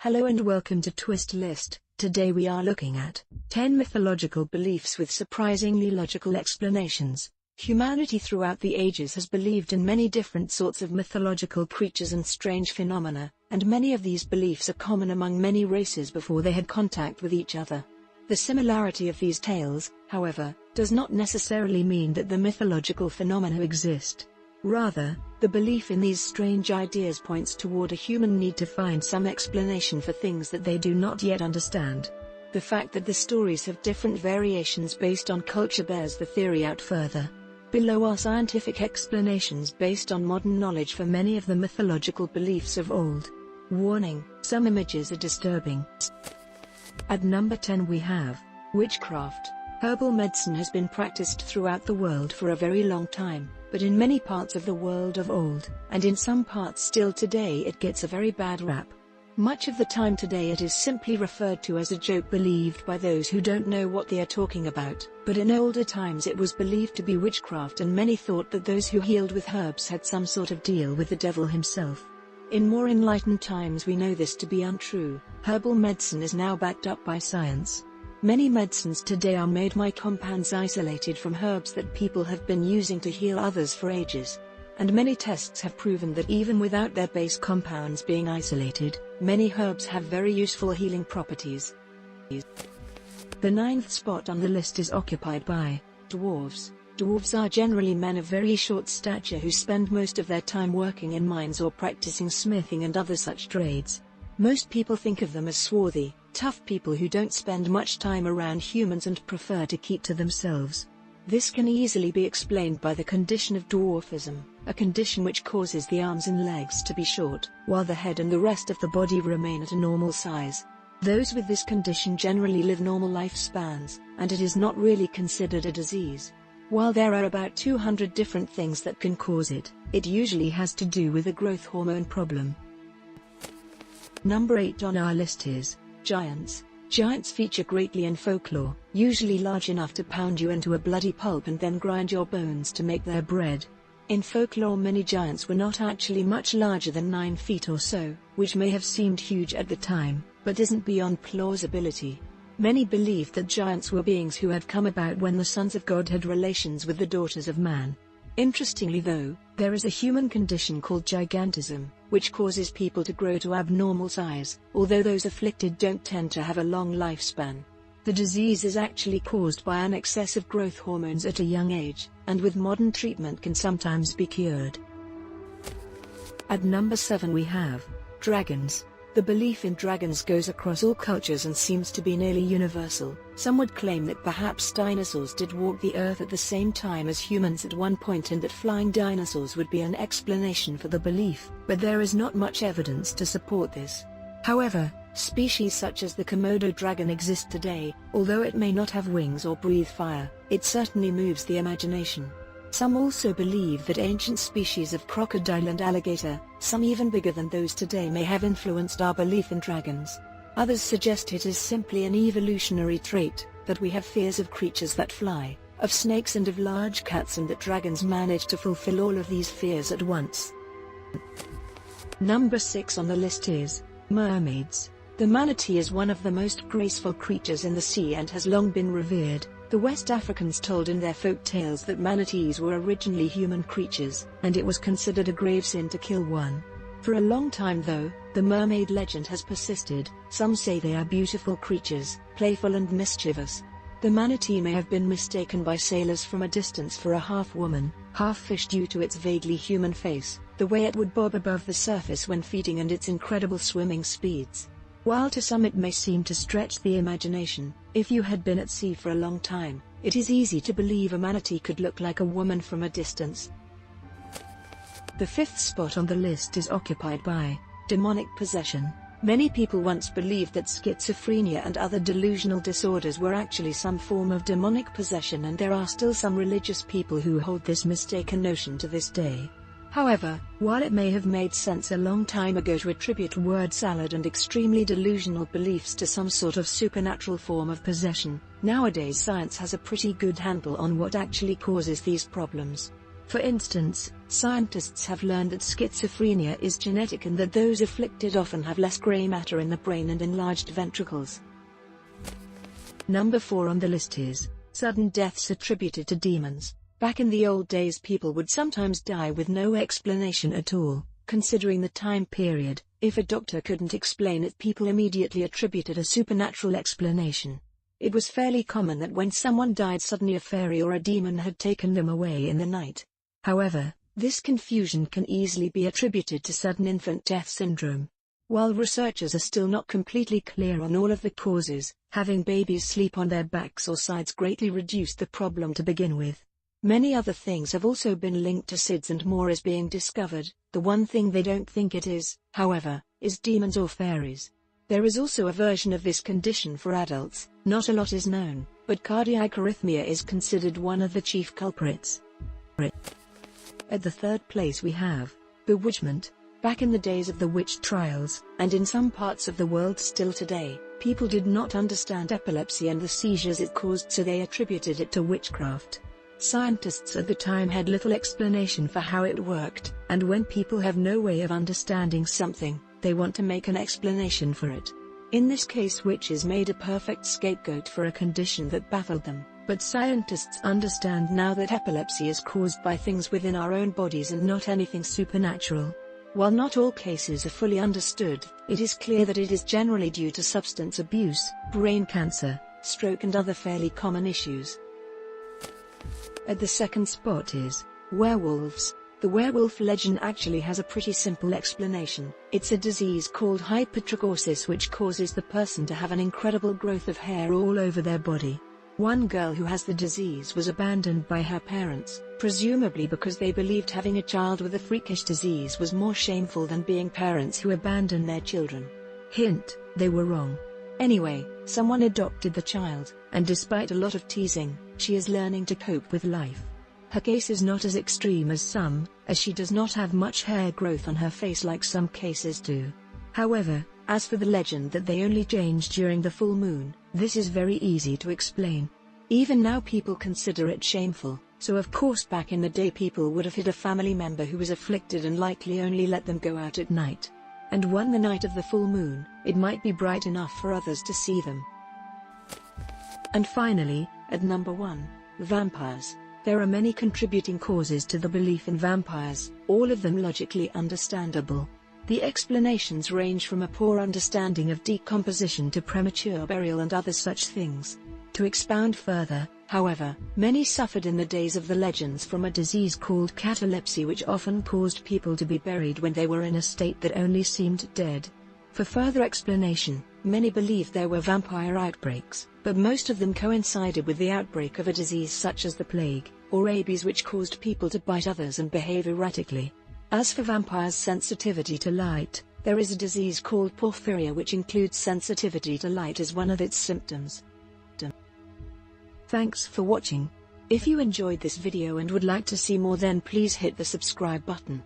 Hello and welcome to Twist List. Today we are looking at 10 mythological beliefs with surprisingly logical explanations. Humanity throughout the ages has believed in many different sorts of mythological creatures and strange phenomena, and many of these beliefs are common among many races before they had contact with each other. The similarity of these tales, however, does not necessarily mean that the mythological phenomena exist. Rather, the belief in these strange ideas points toward a human need to find some explanation for things that they do not yet understand. The fact that the stories have different variations based on culture bears the theory out further. Below are scientific explanations based on modern knowledge for many of the mythological beliefs of old. Warning: some images are disturbing. At number 10 we have witchcraft. Herbal medicine has been practiced throughout the world for a very long time, but in many parts of the world of old, and in some parts still today, it gets a very bad rap. Much of the time today it is simply referred to as a joke believed by those who don't know what they are talking about, but in older times it was believed to be witchcraft, and many thought that those who healed with herbs had some sort of deal with the devil himself. In more enlightened times we know this to be untrue. Herbal medicine is now backed up by science. Many medicines today are made by compounds isolated from herbs that people have been using to heal others for ages. And many tests have proven that even without their base compounds being isolated, many herbs have very useful healing properties. The ninth spot on the list is occupied by dwarves. Dwarves are generally men of very short stature who spend most of their time working in mines or practicing smithing and other such trades. Most people think of them as swarthy, tough people who don't spend much time around humans and prefer to keep to themselves. This can easily be explained by the condition of dwarfism, a condition which causes the arms and legs to be short, while the head and the rest of the body remain at a normal size. Those with this condition generally live normal lifespans, and it is not really considered a disease. While there are about 200 different things that can cause it, it usually has to do with a growth hormone problem. Number 8 on our list is giants. Giants feature greatly in folklore, usually large enough to pound you into a bloody pulp and then grind your bones to make their bread. In folklore many giants were not actually much larger than 9 feet or so, which may have seemed huge at the time, but isn't beyond plausibility. Many believed that giants were beings who had come about when the sons of God had relations with the daughters of man. Interestingly though, there is a human condition called gigantism, which causes people to grow to abnormal size, although those afflicted don't tend to have a long lifespan. The disease is actually caused by an excess of growth hormones at a young age, and with modern treatment can sometimes be cured. At number 7 we have dragons. The belief in dragons goes across all cultures and seems to be nearly universal. Some would claim that perhaps dinosaurs did walk the earth at the same time as humans at one point, and that flying dinosaurs would be an explanation for the belief, but there is not much evidence to support this. However, species such as the Komodo dragon exist today. Although it may not have wings or breathe fire, it certainly moves the imagination. Some also believe that ancient species of crocodile and alligator, some even bigger than those today, may have influenced our belief in dragons. Others suggest it is simply an evolutionary trait, that we have fears of creatures that fly, of snakes and of large cats, and that dragons manage to fulfill all of these fears at once. Number 6 on the list is mermaids. The manatee is one of the most graceful creatures in the sea and has long been revered. The West Africans told in their folk tales that manatees were originally human creatures, and it was considered a grave sin to kill one. For a long time though, the mermaid legend has persisted. Some say they are beautiful creatures, playful and mischievous. The manatee may have been mistaken by sailors from a distance for a half-woman, half-fish due to its vaguely human face, the way it would bob above the surface when feeding, and its incredible swimming speeds. While to some it may seem to stretch the imagination, if you had been at sea for a long time, it is easy to believe a manatee could look like a woman from a distance. The 5th spot on the list is occupied by demonic possession. Many people once believed that schizophrenia and other delusional disorders were actually some form of demonic possession, and there are still some religious people who hold this mistaken notion to this day. However, while it may have made sense a long time ago to attribute word salad and extremely delusional beliefs to some sort of supernatural form of possession, nowadays science has a pretty good handle on what actually causes these problems. For instance, scientists have learned that schizophrenia is genetic and that those afflicted often have less gray matter in the brain and enlarged ventricles. Number 4 on the list is sudden deaths attributed to demons. Back in the old days, people would sometimes die with no explanation at all. Considering the time period, if a doctor couldn't explain it, people immediately attributed a supernatural explanation. It was fairly common that when someone died suddenly, a fairy or a demon had taken them away in the night. However, this confusion can easily be attributed to sudden infant death syndrome. While researchers are still not completely clear on all of the causes, having babies sleep on their backs or sides greatly reduced the problem to begin with. Many other things have also been linked to SIDS and more is being discovered. The one thing they don't think it is, however, is demons or fairies. There is also a version of this condition for adults. Not a lot is known, but cardiac arrhythmia is considered one of the chief culprits. At the third place we have bewitchment. Back in the days of the witch trials, and in some parts of the world still today, people did not understand epilepsy and the seizures it caused, so they attributed it to witchcraft. Scientists at the time had little explanation for how it worked, and when people have no way of understanding something, they want to make an explanation for it. In this case, witches made a perfect scapegoat for a condition that baffled them, but scientists understand now that epilepsy is caused by things within our own bodies and not anything supernatural. While not all cases are fully understood, it is clear that it is generally due to substance abuse, brain cancer, stroke and other fairly common issues. At the second spot is werewolves. The werewolf legend actually has a pretty simple explanation. It's a disease called hypertrichosis which causes the person to have an incredible growth of hair all over their body. One girl who has the disease was abandoned by her parents, presumably because they believed having a child with a freakish disease was more shameful than being parents who abandon their children. Hint, they were wrong. Anyway, someone adopted the child, and despite a lot of teasing, she is learning to cope with life. Her case is not as extreme as some, as she does not have much hair growth on her face like some cases do. However, as for the legend that they only change during the full moon, this is very easy to explain. Even now people consider it shameful, so of course back in the day people would have hid a family member who was afflicted and likely only let them go out at night. And on the night of the full moon, it might be bright enough for others to see them. And finally, at number 1, vampires. There are many contributing causes to the belief in vampires, all of them logically understandable. The explanations range from a poor understanding of decomposition to premature burial and other such things. To expound further, however, many suffered in the days of the legends from a disease called catalepsy which often caused people to be buried when they were in a state that only seemed dead. For further explanation, many believed there were vampire outbreaks, but most of them coincided with the outbreak of a disease such as the plague, or rabies, which caused people to bite others and behave erratically. As for vampires' sensitivity to light, there is a disease called porphyria which includes sensitivity to light as one of its symptoms. Thanks for watching. If you enjoyed this video and would like to see more, then please hit the subscribe button.